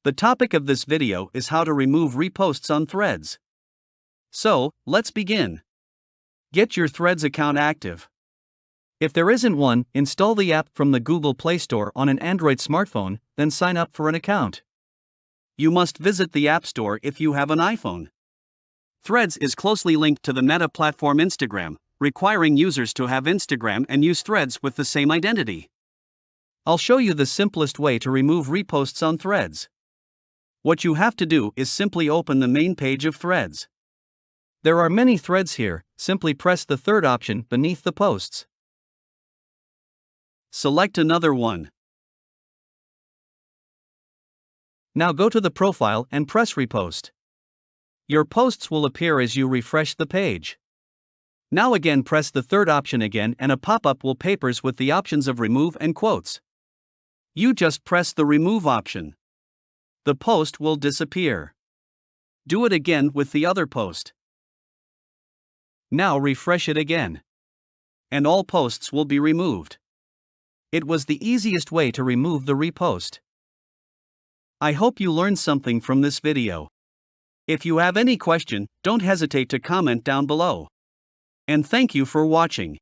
The topic of this video is how to remove reposts on Threads. So, let's begin. Get your Threads account active. If there isn't one, install the app from the Google Play Store on an Android smartphone, then sign up for an account. You must visit the App Store if you have an iPhone. Threads is closely linked to the Meta platform Instagram, requiring users to have Instagram and use Threads with the same identity. I'll show you the simplest way to remove reposts on Threads. What you have to do is simply open the main page of Threads. There are many threads here, simply press the third option beneath the posts. Select another one. Now go to the profile and press Repost. Your posts will appear as you refresh the page. Now again press the third option again and a pop-up will appear with the options of remove and quotes. You just press the remove option. The post will disappear. Do it again with the other post. Now refresh it again. And all posts will be removed. It was the easiest way to remove the repost. I hope you learned something from this video. If you have any question, don't hesitate to comment down below. And thank you for watching.